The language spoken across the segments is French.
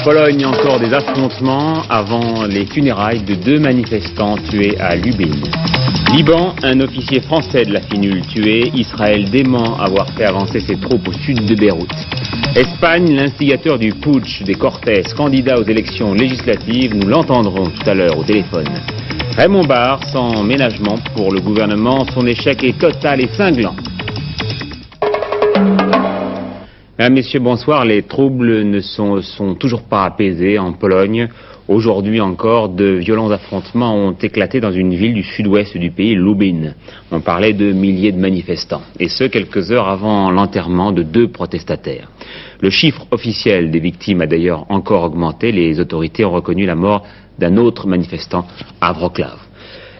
Pologne, encore des affrontements avant les funérailles de 2 manifestants tués à Lubin. Liban, un officier français de la FINUL tué. Israël dément avoir fait avancer ses troupes au sud de Beyrouth. Espagne, l'instigateur du putsch des Cortés, candidat aux élections législatives, nous l'entendrons tout à l'heure au téléphone. Raymond Barre, sans ménagement pour le gouvernement, son échec est total et cinglant. Mesdames, Messieurs, bonsoir. Les troubles ne sont toujours pas apaisés en Pologne. Aujourd'hui encore, de violents affrontements ont éclaté dans une ville du sud-ouest du pays, Lubin. On parlait de milliers de manifestants, et ce, quelques heures avant l'enterrement de 2 protestataires. Le chiffre officiel des victimes a d'ailleurs encore augmenté. Les autorités ont reconnu la mort d'un autre manifestant à Wrocław.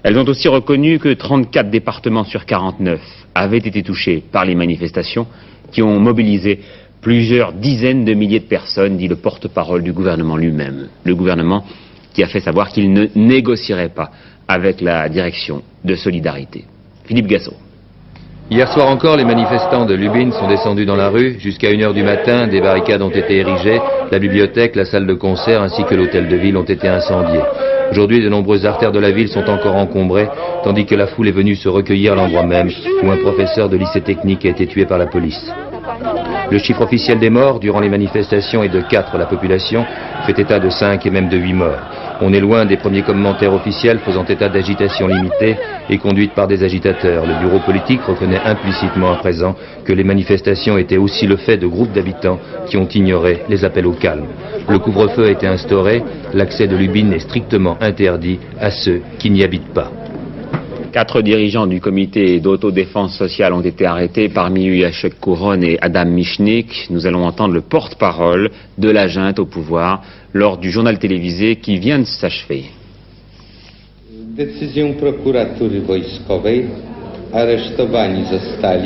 Elles ont aussi reconnu que 34 départements sur 49 avaient été touchés par les manifestations qui ont mobilisé plusieurs dizaines de milliers de personnes, dit le porte-parole du gouvernement lui-même. Le gouvernement qui a fait savoir qu'il ne négocierait pas avec la direction de Solidarité. Philippe Gassot. Hier soir encore, les manifestants de Lubin sont descendus dans la rue. Jusqu'à 1 h du matin, des barricades ont été érigées. La bibliothèque, la salle de concert ainsi que l'hôtel de ville ont été incendiés. Aujourd'hui, de nombreuses artères de la ville sont encore encombrées, tandis que la foule est venue se recueillir à l'endroit même où un professeur de lycée technique a été tué par la police. Le chiffre officiel des morts durant les manifestations est de 4. La population fait état de 5 et même de 8 morts. On est loin des premiers commentaires officiels faisant état d'agitation limitée et conduite par des agitateurs. Le bureau politique reconnaît implicitement à présent que les manifestations étaient aussi le fait de groupes d'habitants qui ont ignoré les appels au calme. Le couvre-feu a été instauré, l'accès de Lubin est strictement interdit à ceux qui n'y habitent pas. 4 dirigeants du comité d'autodéfense sociale ont été arrêtés, parmi eux Jacek Kuroń et Adam Michnik. Nous allons entendre le porte-parole de la junte au pouvoir lors du journal télévisé qui vient de s'achever.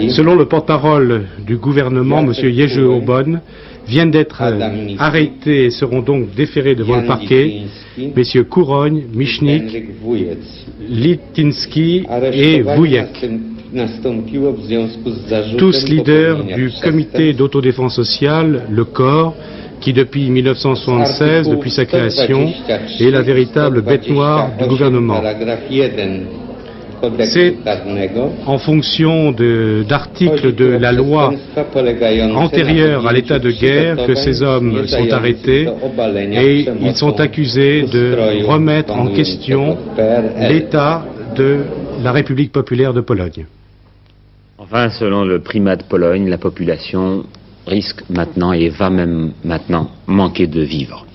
Selon le porte-parole du gouvernement, M. Jerzy Obon, viennent d'être arrêtés et seront donc déférés devant le parquet M. Kuroń, Michnik, Lityński et Wujek, tous leaders du comité d'autodéfense sociale, le corps, qui depuis 1976, depuis sa création, est la véritable bête noire du gouvernement. C'est en fonction d'articles de la loi antérieure à l'état de guerre que ces hommes sont arrêtés et ils sont accusés de remettre en question l'état de la République populaire de Pologne. Enfin, selon le primat de Pologne, la population risque maintenant et va même maintenant manquer de vivre.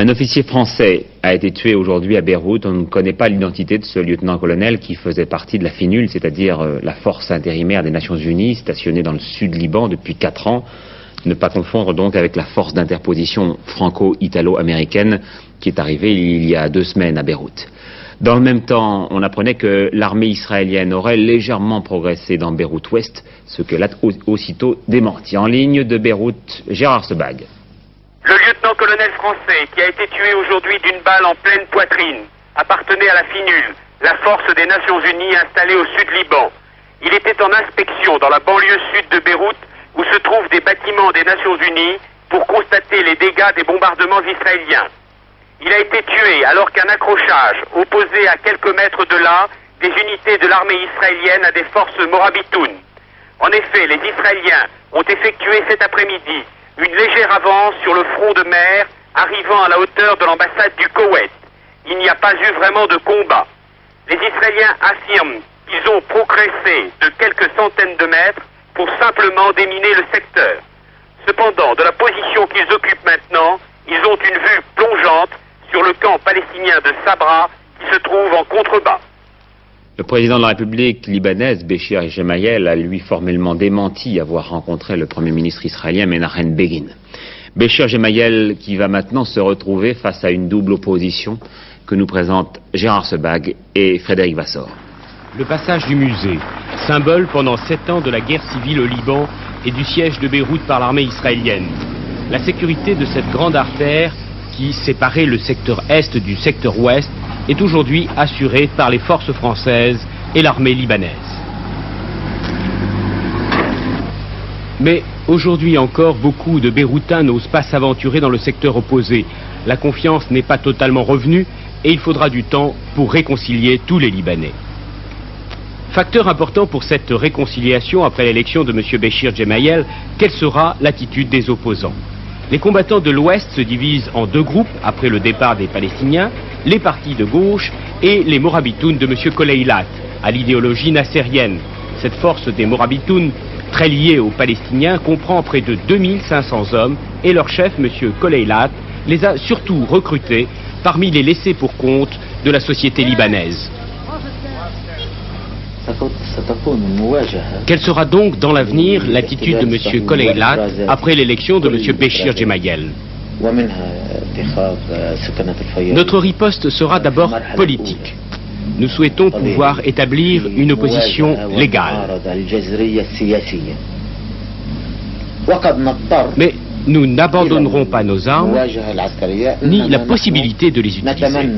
Un officier français a été tué aujourd'hui à Beyrouth. On ne connaît pas l'identité de ce lieutenant-colonel qui faisait partie de la FINUL, c'est-à-dire la force intérimaire des Nations Unies, stationnée dans le sud Liban depuis 4 ans. Ne pas confondre donc avec la force d'interposition franco-italo-américaine qui est arrivée il y a 2 semaines à Beyrouth. Dans le même temps, on apprenait que l'armée israélienne aurait légèrement progressé dans Beyrouth-Ouest, ce qu'elle a aussitôt démenti. En ligne de Beyrouth, Gérard Sebag. Le lieutenant-colonel français qui a été tué aujourd'hui d'une balle en pleine poitrine appartenait à la FINUL, la force des Nations Unies installée au sud Liban. Il était en inspection dans la banlieue sud de Beyrouth où se trouvent des bâtiments des Nations Unies pour constater les dégâts des bombardements israéliens. Il a été tué alors qu'un accrochage opposait à quelques mètres de là des unités de l'armée israélienne à des forces morabitounes. En effet, les Israéliens ont effectué cet après-midi une légère avance sur le front de mer, arrivant à la hauteur de l'ambassade du Koweït. Il n'y a pas eu vraiment de combat. Les Israéliens affirment qu'ils ont progressé de quelques centaines de mètres pour simplement déminer le secteur. Cependant, de la position qu'ils occupent maintenant, ils ont une vue plongeante sur le camp palestinien de Sabra qui se trouve en contrebas. Le président de la République libanaise, Béchir Gemayel, a lui formellement démenti avoir rencontré le Premier ministre israélien Menachem Begin. Béchir Gemayel qui va maintenant se retrouver face à une double opposition que nous présentent Gérard Sebag et Frédéric Vassor. Le passage du musée, symbole pendant 7 ans de la guerre civile au Liban et du siège de Beyrouth par l'armée israélienne. La sécurité de cette grande artère qui séparait le secteur est du secteur ouest est aujourd'hui assurée par les forces françaises et l'armée libanaise. Mais aujourd'hui encore, beaucoup de Beyrouthins n'osent pas s'aventurer dans le secteur opposé. La confiance n'est pas totalement revenue et il faudra du temps pour réconcilier tous les Libanais. Facteur important pour cette réconciliation après l'élection de M. Béchir Gemayel, quelle sera l'attitude des opposants? Les combattants de l'Ouest se divisent en deux groupes après le départ des Palestiniens, les partis de gauche et les Morabitounes de M. Koleilat, à l'idéologie nassérienne. Cette force des Morabitounes, très liée aux Palestiniens, comprend près de 2500 hommes et leur chef, M. Koleilat, les a surtout recrutés parmi les laissés pour compte de la société libanaise. Quelle sera donc dans l'avenir l'attitude de M. Koleilat après l'élection de M. Béchir Gemayel? Notre riposte sera d'abord politique. Nous souhaitons pouvoir établir une opposition légale. Mais nous n'abandonnerons pas nos armes, ni la possibilité de les utiliser.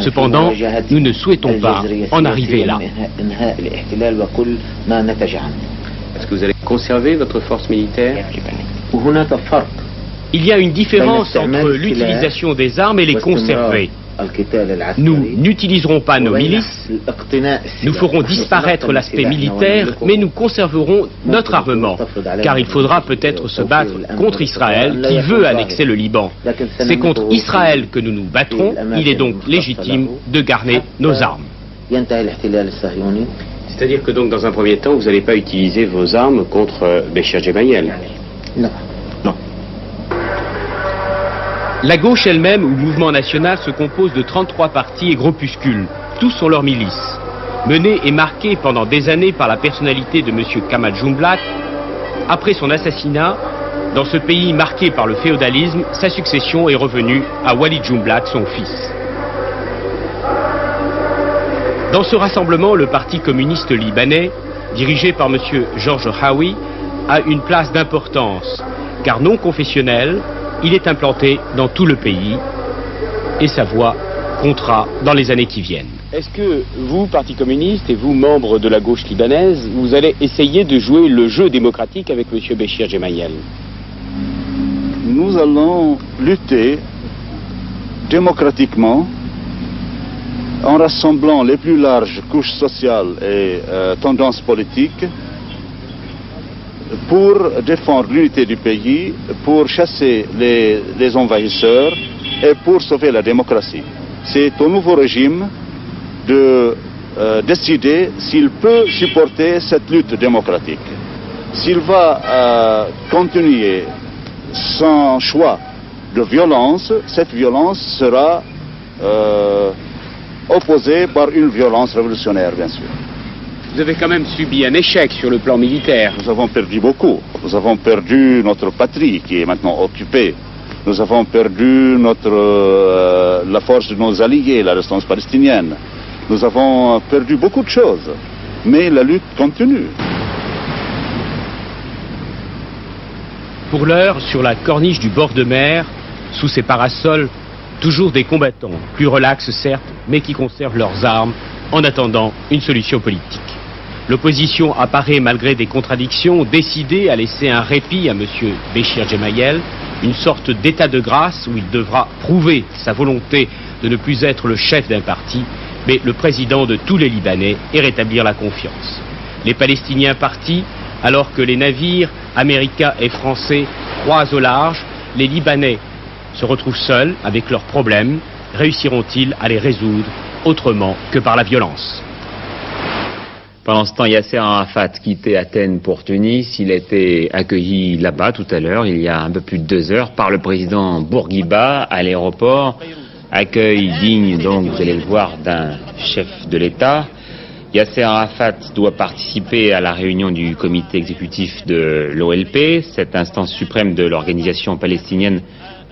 Cependant, nous ne souhaitons pas en arriver là. Est-ce que vous allez conserver votre force militaire? Il y a une différence entre l'utilisation des armes et les conserver. Nous n'utiliserons pas nos milices, nous ferons disparaître l'aspect militaire, mais nous conserverons notre armement, car il faudra peut-être se battre contre Israël qui veut annexer le Liban. C'est contre Israël que nous nous battrons, il est donc légitime de garder nos armes. C'est-à-dire que donc dans un premier temps, vous n'allez pas utiliser vos armes contre Béchir Gemayel? Non. La gauche elle-même, ou mouvement national, se compose de 33 partis et groupuscules. Tous ont leur milice. Menée et marquée pendant des années par la personnalité de M. Kamal Jumblat, après son assassinat, dans ce pays marqué par le féodalisme, sa succession est revenue à Walid Jumblat, son fils. Dans ce rassemblement, le Parti communiste libanais, dirigé par M. Georges Hawi, a une place d'importance, car non confessionnel, il est implanté dans tout le pays et sa voix comptera dans les années qui viennent. Est-ce que vous, Parti communiste, et vous, membres de la gauche libanaise, vous allez essayer de jouer le jeu démocratique avec M. Béchir Gemayel? Nous allons lutter démocratiquement en rassemblant les plus larges couches sociales et tendances politiques pour défendre l'unité du pays, pour chasser les envahisseurs et pour sauver la démocratie. C'est au nouveau régime de décider s'il peut supporter cette lutte démocratique. S'il va continuer sans choix de violence, cette violence sera opposée par une violence révolutionnaire, bien sûr. Vous avez quand même subi un échec sur le plan militaire. Nous avons perdu beaucoup. Nous avons perdu notre patrie qui est maintenant occupée. Nous avons perdu la force de nos alliés, la résistance palestinienne. Nous avons perdu beaucoup de choses. Mais la lutte continue. Pour l'heure, sur la corniche du bord de mer, sous ces parasols, toujours des combattants, plus relax certes, mais qui conservent leurs armes en attendant une solution politique. L'opposition apparaît malgré des contradictions, décidée à laisser un répit à M. Béchir Gemayel, une sorte d'état de grâce où il devra prouver sa volonté de ne plus être le chef d'un parti, mais le président de tous les Libanais et rétablir la confiance. Les Palestiniens partis, alors que les navires américains et français croisent au large, les Libanais se retrouvent seuls avec leurs problèmes. Réussiront-ils à les résoudre autrement que par la violence? Pendant ce temps, Yasser Arafat quittait Athènes pour Tunis. Il a été accueilli là-bas tout à l'heure, il y a un peu plus de 2 heures, par le président Bourguiba à l'aéroport. Accueil digne, donc, vous allez le voir, d'un chef de l'État. Yasser Arafat doit participer à la réunion du comité exécutif de l'OLP. Cette instance suprême de l'organisation palestinienne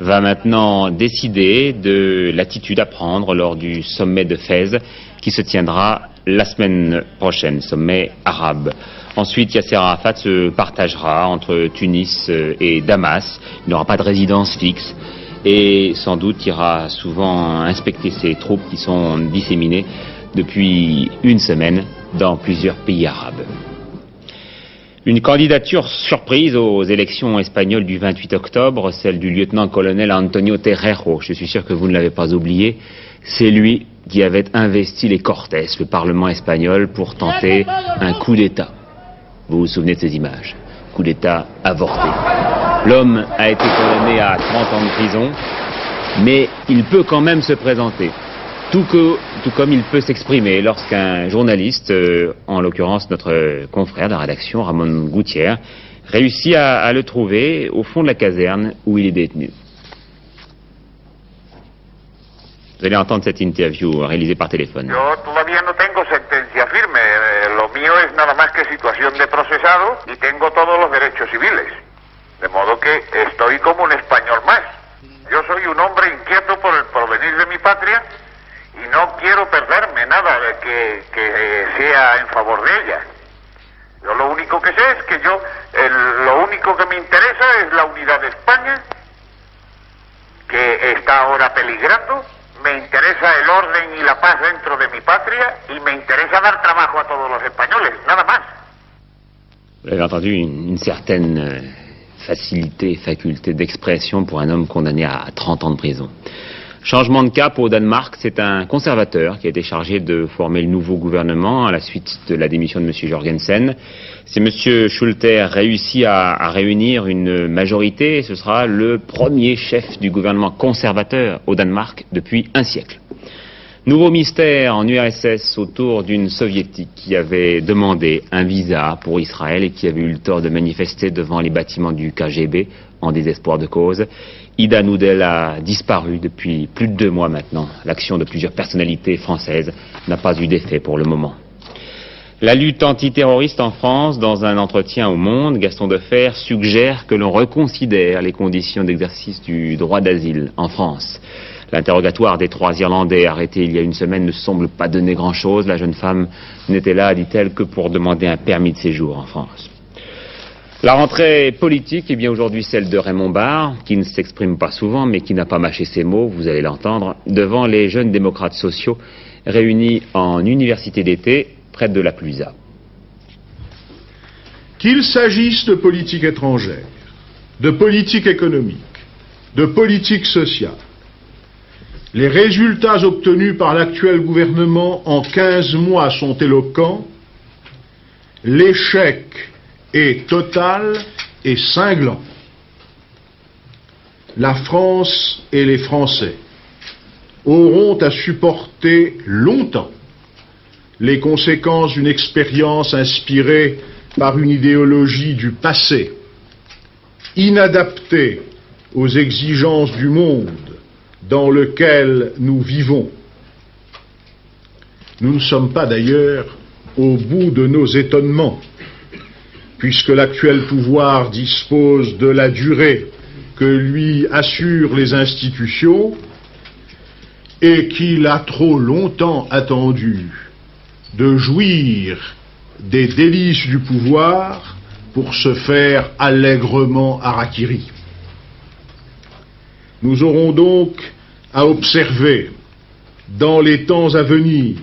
va maintenant décider de l'attitude à prendre lors du sommet de Fès qui se tiendra la semaine prochaine, sommet arabe. Ensuite, Yasser Arafat se partagera entre Tunis et Damas. Il n'aura pas de résidence fixe et sans doute ira souvent inspecter ses troupes qui sont disséminées depuis une semaine dans plusieurs pays arabes. Une candidature surprise aux élections espagnoles du 28 octobre, celle du lieutenant-colonel Antonio Terrero. Je suis sûr que vous ne l'avez pas oublié. C'est lui qui avait investi les Cortes, le Parlement espagnol, pour tenter un coup d'État. Vous vous souvenez de ces images? Coup d'État avorté. L'homme a été condamné à 30 ans de prison, mais il peut quand même se présenter. Tout comme il peut s'exprimer lorsqu'un journaliste, en l'occurrence notre confrère de la rédaction, Ramon Gutiérrez, réussit à le trouver au fond de la caserne où il est détenu. Vous allez entendre cette interview réalisée par téléphone. Yo todavía no tengo sentencia firme. Lo mío es nada más que situación de procesado y tengo todos los derechos civiles. De modo que estoy como un español más. Yo soy un hombre inquieto por el porvenir de mi patria y no quiero perderme nada de que sea en favor de ella. Yo lo único que sé es que lo único que me interesa es la unidad de España, que está ahora peligrando. Me interesa el orden y la paz dentro de mi patria y me interesa dar trabajo a todos los españoles, nada más. Vous avez entendu une certaine facilité, faculté d'expression pour un homme condamné à 30 ans de prison. Changement de cap au Danemark, c'est un conservateur qui a été chargé de former le nouveau gouvernement à la suite de la démission de M. Jorgensen. Si M. Schulte réussit à réunir une majorité, ce sera le premier chef du gouvernement conservateur au Danemark depuis un siècle. Nouveau mystère en URSS autour d'une soviétique qui avait demandé un visa pour Israël et qui avait eu le tort de manifester devant les bâtiments du KGB en désespoir de cause. Ida Nudel a disparu depuis plus de 2 mois maintenant. L'action de plusieurs personnalités françaises n'a pas eu d'effet pour le moment. La lutte antiterroriste en France, dans un entretien au Monde, Gaston Defferre suggère que l'on reconsidère les conditions d'exercice du droit d'asile en France. L'interrogatoire des 3 Irlandais arrêtés il y a une semaine ne semble pas donner grand-chose. La jeune femme n'était là, dit-elle, que pour demander un permis de séjour en France. La rentrée politique est bien aujourd'hui celle de Raymond Barre, qui ne s'exprime pas souvent, mais qui n'a pas mâché ses mots, vous allez l'entendre, devant les jeunes démocrates sociaux réunis en université d'été près de la Clusa. Qu'il s'agisse de politique étrangère, de politique économique, de politique sociale, les résultats obtenus par l'actuel gouvernement en 15 mois sont éloquents. L'échec est total et cinglant. La France et les Français auront à supporter longtemps les conséquences d'une expérience inspirée par une idéologie du passé, inadaptée aux exigences du monde dans lequel nous vivons. Nous ne sommes pas d'ailleurs au bout de nos étonnements, puisque l'actuel pouvoir dispose de la durée que lui assurent les institutions et qu'il a trop longtemps attendu de jouir des délices du pouvoir pour se faire allègrement harakiri. Nous aurons donc à observer, dans les temps à venir,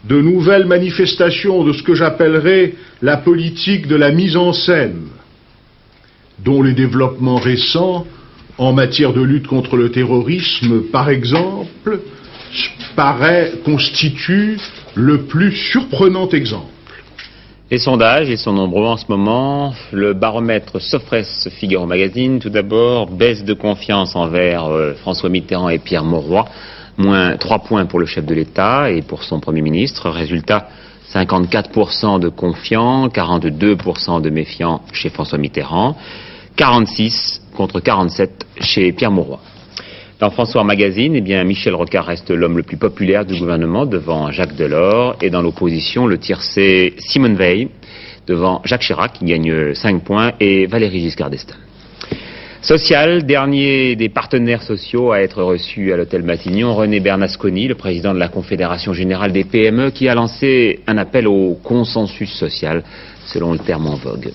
de nouvelles manifestations de ce que j'appellerais la politique de la mise en scène, dont les développements récents en matière de lutte contre le terrorisme, par exemple, constituent le plus surprenant exemple. Les sondages, ils sont nombreux en ce moment. Le baromètre Sofres Figaro Magazine, tout d'abord, baisse de confiance envers François Mitterrand et Pierre Mauroy, moins 3 points pour le chef de l'État et pour son Premier ministre. Résultat, 54% de confiants, 42% de méfiants chez François Mitterrand, 46 contre 47 chez Pierre Mauroy. Dans François Magazine, eh bien, Michel Rocard reste l'homme le plus populaire du gouvernement devant Jacques Delors. Et dans l'opposition, le tiercé Simone Veil devant Jacques Chirac qui gagne 5 points et Valéry Giscard d'Estaing. Social, dernier des partenaires sociaux à être reçu à l'hôtel Matignon, René Bernasconi, le président de la Confédération Générale des PME, qui a lancé un appel au consensus social, selon le terme en vogue.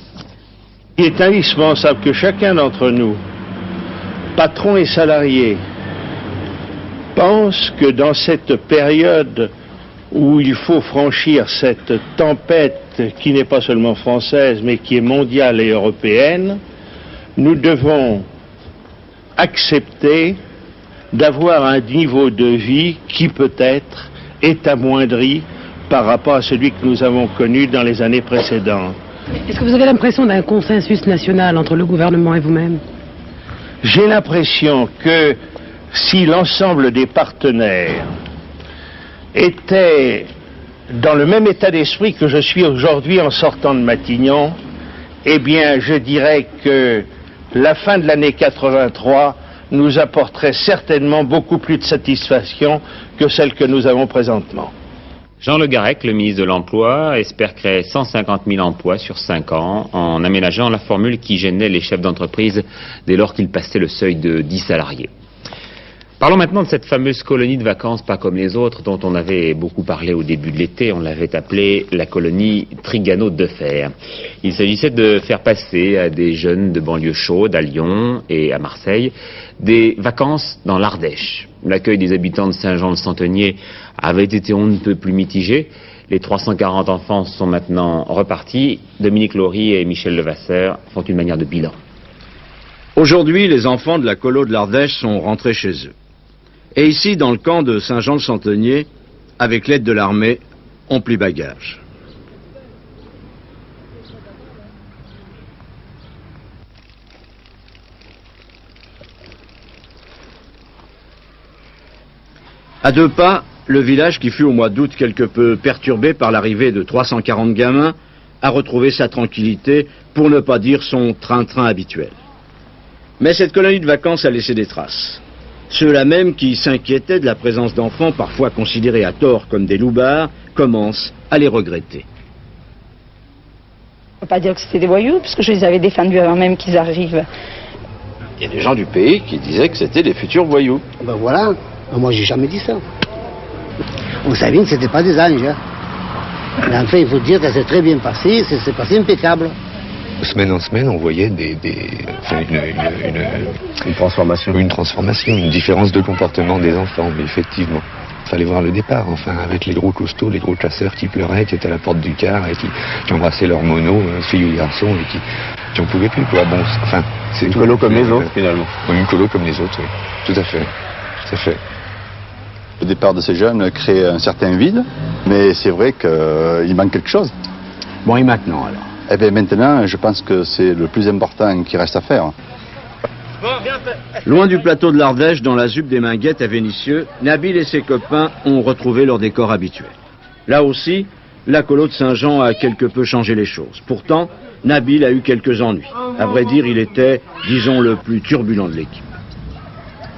Il est indispensable que chacun d'entre nous, patrons et salariés, pense que dans cette période où il faut franchir cette tempête qui n'est pas seulement française, mais qui est mondiale et européenne, nous devons accepter d'avoir un niveau de vie qui peut-être est amoindri par rapport à celui que nous avons connu dans les années précédentes. Est-ce que vous avez l'impression d'un consensus national entre le gouvernement et vous-même? J'ai l'impression que si l'ensemble des partenaires étaient dans le même état d'esprit que je suis aujourd'hui en sortant de Matignon, eh bien je dirais que la fin de l'année 83 nous apporterait certainement beaucoup plus de satisfaction que celle que nous avons présentement. Jean Le Garec, le ministre de l'Emploi, espère créer 150 000 emplois sur 5 ans en aménageant la formule qui gênait les chefs d'entreprise dès lors qu'ils passaient le seuil de 10 salariés. Parlons maintenant de cette fameuse colonie de vacances pas comme les autres dont on avait beaucoup parlé au début de l'été. On l'avait appelée la colonie Trigano de Fer. Il s'agissait de faire passer à des jeunes de banlieue chaude, à Lyon et à Marseille, des vacances dans l'Ardèche. L'accueil des habitants de Saint-Jean-le-Centenier avait été on ne peut plus mitigé. Les 340 enfants sont maintenant repartis. Dominique Laurie et Michel Levasseur font une manière de bilan. Aujourd'hui, les enfants de la colo de l'Ardèche sont rentrés chez eux. Et ici, dans le camp de Saint-Jean-le-Centenier, avec l'aide de l'armée, on plie bagage. À 2 pas, le village qui fut au mois d'août quelque peu perturbé par l'arrivée de 340 gamins a retrouvé sa tranquillité, pour ne pas dire son train-train habituel. Mais cette colonie de vacances a laissé des traces. Ceux-là même qui s'inquiétaient de la présence d'enfants parfois considérés à tort comme des loupards commencent à les regretter. On ne peut pas dire que c'était des voyous, puisque je les avais défendus avant même qu'ils arrivent. Il y a des gens du pays qui disaient que c'était des futurs voyous. Ben voilà, moi j'ai jamais dit ça. On savait que c'était pas des anges. Hein. Mais en fait, il faut dire que ça s'est très bien passé, c'est passé impeccable. Semaine en semaine, on voyait une transformation. Une transformation, une différence de comportement des enfants, mais effectivement. Il fallait voir le départ, enfin, avec les gros costauds, les gros chasseurs qui pleuraient, qui étaient à la porte du car et qui embrassaient leurs monos, filles ou garçons, et qui en pouvaient plus, quoi. Bon, enfin, c'est une colo comme les autres, finalement. Oui, une colo comme les autres, oui. Tout à fait. Tout à fait. Le départ de ces jeunes crée un certain vide, mais c'est vrai qu'il manque quelque chose. Bon, et maintenant, alors? Eh bien maintenant, je pense que c'est le plus important qui reste à faire. Loin du plateau de l'Ardèche, dans la ZUP des Minguettes à Vénissieux, Nabil et ses copains ont retrouvé leur décor habituel. Là aussi, la colo de Saint-Jean a quelque peu changé les choses. Pourtant, Nabil a eu quelques ennuis. À vrai dire, il était, disons, le plus turbulent de l'équipe.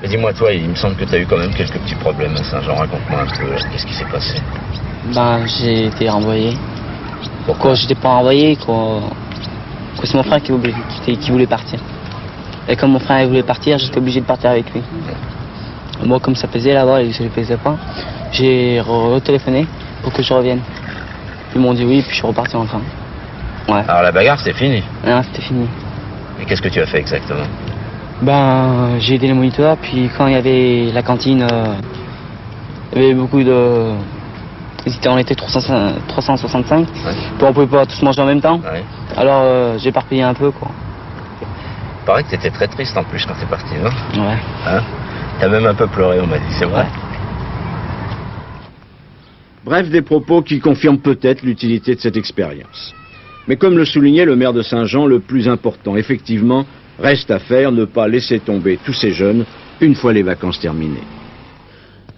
Mais dis-moi, toi, il me semble que tu as eu quand même quelques petits problèmes à Saint-Jean. Raconte-moi un peu, qu'est-ce qui s'est passé? J'ai été renvoyé. Pourquoi j'étais pas renvoyé, c'est mon frère qui voulait partir. Et comme mon frère voulait partir, j'étais obligé de partir avec lui. Moi, comme ça pesait là-bas et ça ne pesait pas, j'ai retéléphoné pour que je revienne. Ils m'ont dit oui, puis je suis reparti en train. Ouais. Alors la bagarre, c'était fini? Non, c'était fini. Et qu'est-ce que tu as fait exactement? J'ai aidé les moniteurs, puis quand il y avait la cantine, il y avait beaucoup de... On était 365, ouais. Puis on pouvait pas tous manger en même temps, ouais. Alors j'ai éparpillé un peu, quoi. Il paraît que t'étais très triste en plus quand t'es parti, non? Ouais. Hein? T'as même un peu pleuré, on m'a dit, c'est vrai? Ouais. Bref, des propos qui confirment peut-être l'utilité de cette expérience. Mais comme le soulignait le maire de Saint-Jean, le plus important, effectivement, reste à faire, ne pas laisser tomber tous ces jeunes une fois les vacances terminées.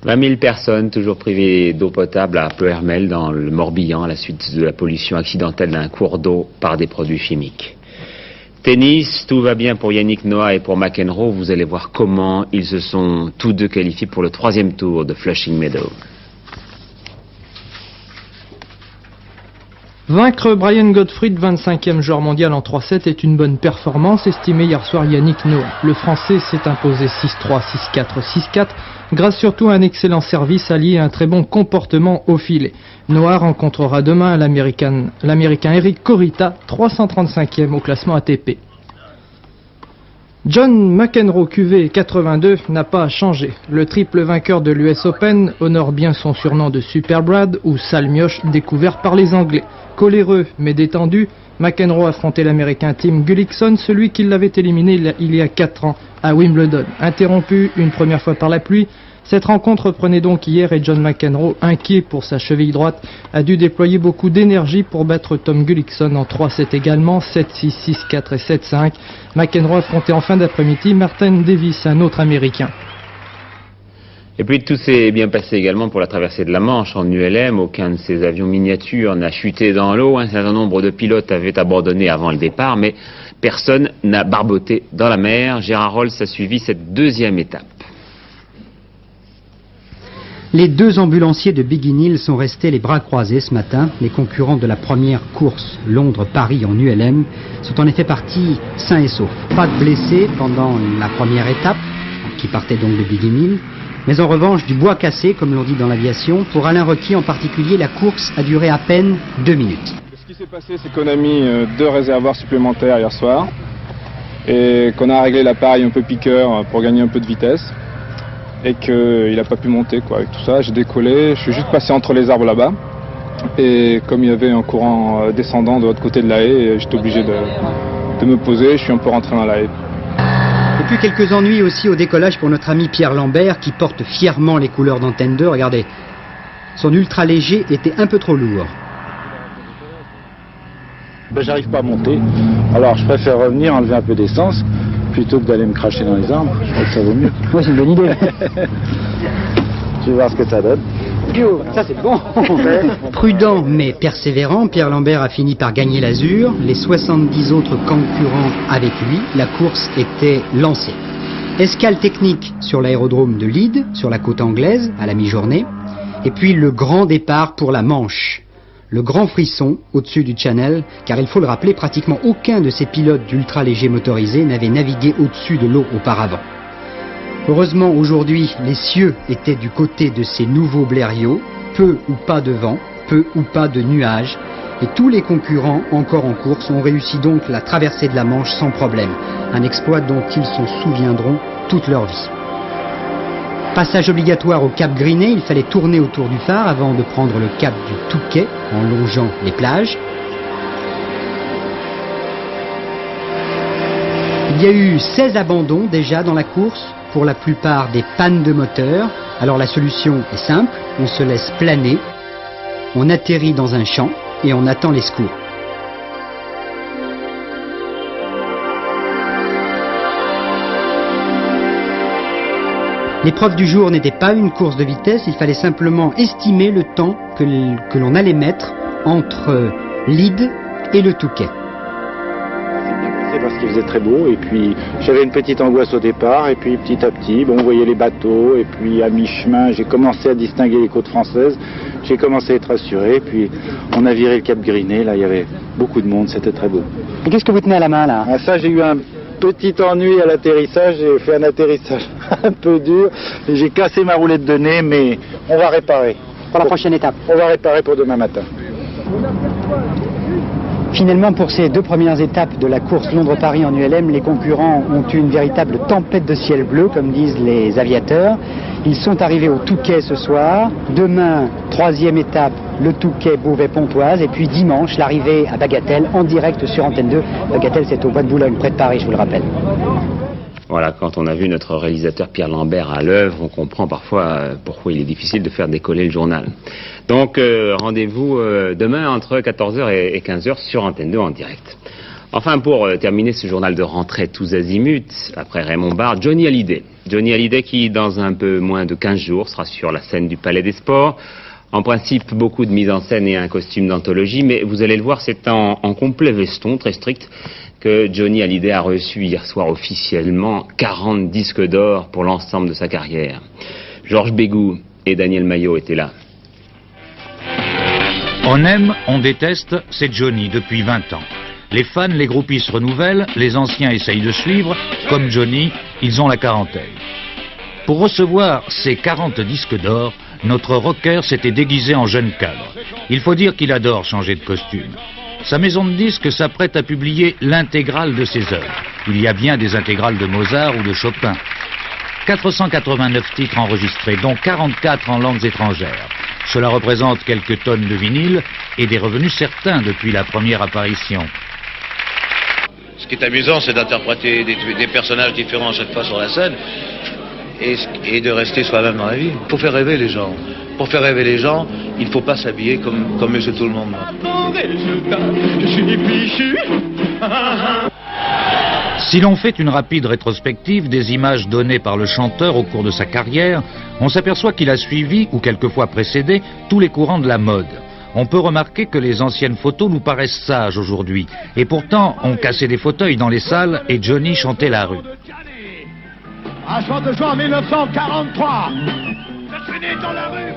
20 000 personnes toujours privées d'eau potable à Ploërmel dans le Morbihan à la suite de la pollution accidentelle d'un cours d'eau par des produits chimiques. Tennis, tout va bien pour Yannick Noah et pour McEnroe. Vous allez voir comment ils se sont tous deux qualifiés pour le 3e tour de Flushing Meadows. Vaincre Brian Gottfried, 25e joueur mondial en 3-7, est une bonne performance, estimée hier soir Yannick Noah. Le Français s'est imposé 6-3, 6-4, 6-4, grâce surtout à un excellent service allié à un très bon comportement au filet. Noah rencontrera demain l'Américain Eric Corita, 335e au classement ATP. John McEnroe, QV 82, n'a pas changé. Le triple vainqueur de l'US Open honore bien son surnom de Super Brad ou sale mioche découvert par les Anglais. Coléreux mais détendu, McEnroe affrontait l'Américain Tim Gullickson, celui qui l'avait éliminé il y a 4 ans à Wimbledon. Interrompu une première fois par la pluie, cette rencontre reprenait donc hier et John McEnroe, inquiet pour sa cheville droite, a dû déployer beaucoup d'énergie pour battre Tom Gullickson en 3-7 également, 7-6, 6-4 et 7-5. McEnroe affrontait en fin d'après-midi Martin Davis, un autre Américain. Et puis tout s'est bien passé également pour la traversée de la Manche en ULM. Aucun de ces avions miniatures n'a chuté dans l'eau. Un certain nombre de pilotes avaient abandonné avant le départ, mais personne n'a barboté dans la mer. Gérard Rolls a suivi cette deuxième étape. Les deux ambulanciers de Biggin Hill sont restés les bras croisés ce matin. Les concurrents de la première course Londres-Paris en ULM sont en effet partis sains et saufs. Pas de blessés pendant la première étape, qui partait donc de Biggin Hill, mais en revanche du bois cassé, comme l'on dit dans l'aviation. Pour Alain Requi en particulier, la course a duré à peine 2 minutes. Ce qui s'est passé, c'est qu'on a mis 2 réservoirs supplémentaires hier soir et qu'on a réglé l'appareil un peu piqueur pour gagner un peu de vitesse. Et qu'il n'a pas pu monter quoi. Avec tout ça, j'ai décollé, je suis juste passé entre les arbres là-bas. Et comme il y avait un courant descendant de l'autre côté de la haie, j'étais obligé de me poser, je suis un peu rentré dans la haie. Et puis quelques ennuis aussi au décollage pour notre ami Pierre Lambert qui porte fièrement les couleurs d'Antenne 2. Regardez, son ultra léger était un peu trop lourd. J'arrive pas à monter, alors je préfère revenir enlever un peu d'essence plutôt que d'aller me cracher dans les arbres. Je crois que ça vaut mieux. Oui, c'est une bonne idée. Tu vas voir ce que ça donne. Ça c'est bon. Prudent mais persévérant, Pierre Lambert a fini par gagner l'azur. Les 70 autres concurrents avec lui, la course était lancée. Escale technique sur l'aérodrome de Leeds, sur la côte anglaise, à la mi-journée. Et puis le grand départ pour la Manche. Le grand frisson au-dessus du Channel, car il faut le rappeler, pratiquement aucun de ces pilotes d'ultra-légers motorisés n'avait navigué au-dessus de l'eau auparavant. Heureusement, aujourd'hui, les cieux étaient du côté de ces nouveaux blériots, peu ou pas de vent, peu ou pas de nuages, et tous les concurrents encore en course ont réussi donc la traversée de la Manche sans problème, un exploit dont ils se souviendront toute leur vie. Passage obligatoire au Cap Grinet, il fallait tourner autour du phare avant de prendre le cap du Touquet en longeant les plages. Il y a eu 16 abandons déjà dans la course, pour la plupart des pannes de moteur. Alors la solution est simple, on se laisse planer, on atterrit dans un champ et on attend les secours. L'épreuve du jour n'était pas une course de vitesse, il fallait simplement estimer le temps que l'on allait mettre entre Leeds et le Touquet. C'est parce qu'il faisait très beau et puis j'avais une petite angoisse au départ et puis petit à petit, bon, on voyait les bateaux et puis à mi-chemin j'ai commencé à distinguer les côtes françaises, j'ai commencé à être rassuré, puis on a viré le Cap Grinet, là il y avait beaucoup de monde, c'était très beau. Et qu'est-ce que vous tenez à la main là? Ah, ça j'ai eu un petit ennui à l'atterrissage, j'ai fait un atterrissage un peu dur, et j'ai cassé ma roulette de nez, mais on va réparer. Pour la prochaine étape. On va réparer pour demain matin. Finalement, pour ces 2 premières étapes de la course Londres-Paris en ULM, les concurrents ont eu une véritable tempête de ciel bleu, comme disent les aviateurs. Ils sont arrivés au Touquet ce soir. Demain, 3e étape, le Touquet, Beauvais-Pontoise. Et puis dimanche, l'arrivée à Bagatelle en direct sur Antenne 2. Bagatelle, c'est au Bois de Boulogne, près de Paris, je vous le rappelle. Voilà, quand on a vu notre réalisateur Pierre Lambert à l'œuvre, on comprend parfois pourquoi il est difficile de faire décoller le journal. Donc rendez-vous demain entre 14h et 15h sur Antenne 2 en direct. Enfin, pour terminer ce journal de rentrée tous azimuts, après Raymond Barre, Johnny Hallyday. Johnny Hallyday qui, dans un peu moins de 15 jours, sera sur la scène du Palais des Sports. En principe, beaucoup de mise en scène et un costume d'anthologie, mais vous allez le voir, c'est en complet veston, très strict, que Johnny Hallyday a reçu hier soir officiellement 40 disques d'or pour l'ensemble de sa carrière. Georges Bégou et Daniel Maillot étaient là. On aime, on déteste, c'est Johnny depuis 20 ans. Les fans, les groupies se renouvellent, les anciens essayent de suivre. Comme Johnny, ils ont la quarantaine. Pour recevoir ces 40 disques d'or, notre rocker s'était déguisé en jeune cadre. Il faut dire qu'il adore changer de costume. Sa maison de disques s'apprête à publier l'intégrale de ses œuvres. il y a bien des intégrales de Mozart ou de Chopin. 489 titres enregistrés, dont 44 en langues étrangères. Cela représente quelques tonnes de vinyle et des revenus certains depuis la première apparition. Ce qui est amusant, c'est d'interpréter des personnages différents à chaque fois sur la scène et de rester soi-même dans la vie. Il faut faire rêver les gens. Pour faire rêver les gens, il ne faut pas s'habiller comme monsieur tout le monde. Si l'on fait une rapide rétrospective des images données par le chanteur au cours de sa carrière, on s'aperçoit qu'il a suivi, ou quelquefois précédé, tous les courants de la mode. On peut remarquer que les anciennes photos nous paraissent sages aujourd'hui. Et pourtant, on cassait des fauteuils dans les salles et Johnny chantait la rue. À juin 1943, je suis né dans la rue.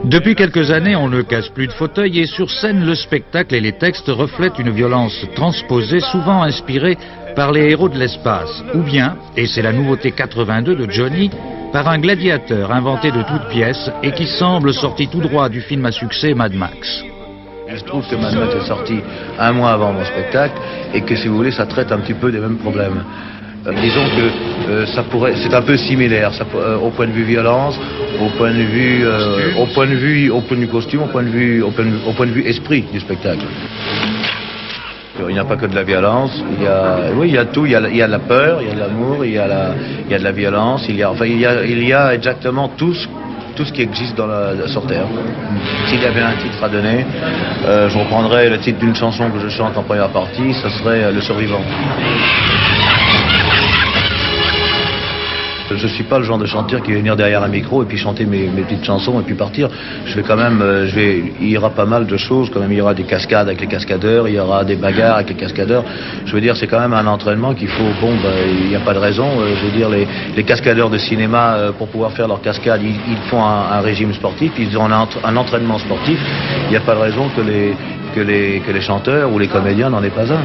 Depuis quelques années, on ne casse plus de fauteuils et sur scène, le spectacle et les textes reflètent une violence transposée, souvent inspirée par les héros de l'espace. Ou bien, et c'est la nouveauté 82 de Johnny, par un gladiateur inventé de toutes pièces et qui semble sorti tout droit du film à succès Mad Max. Il se trouve que Mad Max est sorti un mois avant mon spectacle et que, si vous voulez, ça traite un petit peu des mêmes problèmes. Disons que c'est un peu similaire, au point de vue violence, au point de vue costume, au point de vue esprit du spectacle. Il n'y a pas que de la violence, il y a tout, il y a la peur, il y a de l'amour, il y a de la violence, il y a exactement tout ce qui existe sur Terre. S'il y avait un titre à donner, je reprendrais le titre d'une chanson que je chante en première partie, ce serait Le Survivant. Je ne suis pas le genre de chanteur qui va venir derrière un micro et puis chanter mes petites chansons et puis partir. Je vais quand même, il y aura pas mal de choses, quand même, il y aura des cascades avec les cascadeurs, il y aura des bagarres avec les cascadeurs. Je veux dire, c'est quand même un entraînement qu'il faut, il n'y a pas de raison. Je veux dire, les cascadeurs de cinéma, pour pouvoir faire leur cascade, ils font un régime sportif, ils ont un entraînement sportif. Il n'y a pas de raison que les chanteurs ou les comédiens n'en aient pas un.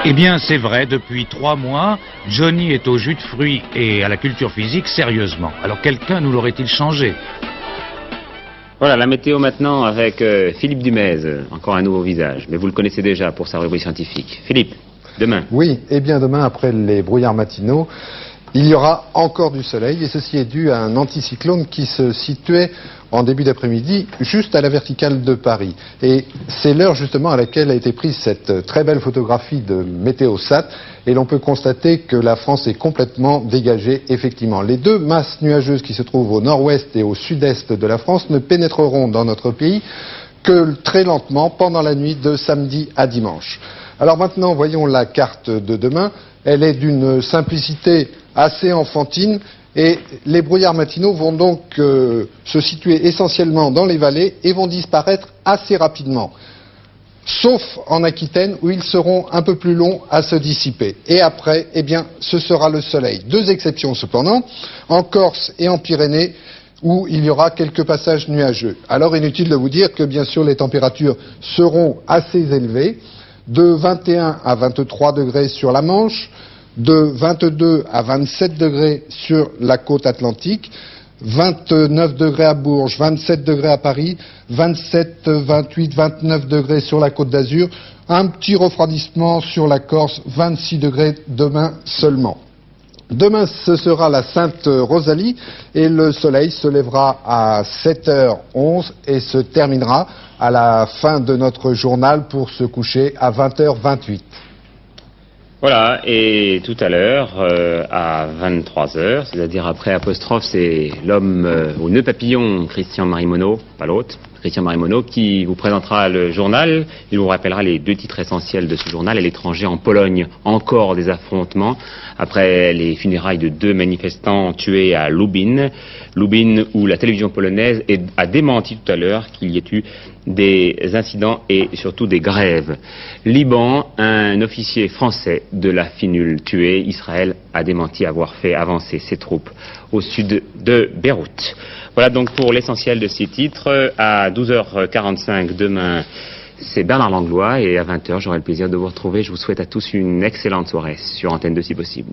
Eh bien, c'est vrai, depuis 3 mois, Johnny est au jus de fruits et à la culture physique sérieusement. Alors quelqu'un nous l'aurait-il changé? Voilà, la météo maintenant avec Philippe Dumez, encore un nouveau visage. Mais vous le connaissez déjà pour sa rubrique scientifique. Philippe, demain. Oui, et bien demain, après les brouillards matinaux, il y aura encore du soleil et ceci est dû à un anticyclone qui se situait en début d'après-midi juste à la verticale de Paris. Et c'est l'heure justement à laquelle a été prise cette très belle photographie de Météosat et l'on peut constater que la France est complètement dégagée effectivement. Les deux masses nuageuses qui se trouvent au nord-ouest et au sud-est de la France ne pénétreront dans notre pays que très lentement pendant la nuit de samedi à dimanche. Alors maintenant, voyons la carte de demain. Elle est d'une simplicité assez enfantine et les brouillards matinaux vont donc se situer essentiellement dans les vallées et vont disparaître assez rapidement. Sauf en Aquitaine où ils seront un peu plus longs à se dissiper. Et après, eh bien, ce sera le soleil. Deux exceptions cependant, en Corse et en Pyrénées, où il y aura quelques passages nuageux. Alors inutile de vous dire que bien sûr les températures seront assez élevées, de 21 à 23 degrés sur la Manche, de 22 à 27 degrés sur la côte atlantique, 29 degrés à Bourges, 27 degrés à Paris, 27, 28, 29 degrés sur la côte d'Azur, un petit refroidissement sur la Corse, 26 degrés demain seulement. Demain, ce sera la Sainte Rosalie et le soleil se lèvera à 7h11 et se terminera à la fin de notre journal pour se coucher à 20h28. Voilà, et tout à l'heure, à 23h, c'est-à-dire après apostrophe, c'est l'homme au nœud papillon, Christian Marimonneau, pas l'autre, Christian Marimonneau, qui vous présentera le journal. Il vous rappellera les deux titres essentiels de ce journal. À l'étranger, en Pologne, encore des affrontements après les funérailles de 2 manifestants tués à Lubin. Lubin, où la télévision polonaise a démenti tout à l'heure qu'il y ait eu des incidents et surtout des grèves. Liban, un officier français de la FINUL tué. Israël a démenti avoir fait avancer ses troupes au sud de Beyrouth. Voilà donc pour l'essentiel de ces titres. À 12h45 demain, c'est Bernard Langlois et à 20h, j'aurai le plaisir de vous retrouver. Je vous souhaite à tous une excellente soirée sur Antenne 2 si possible.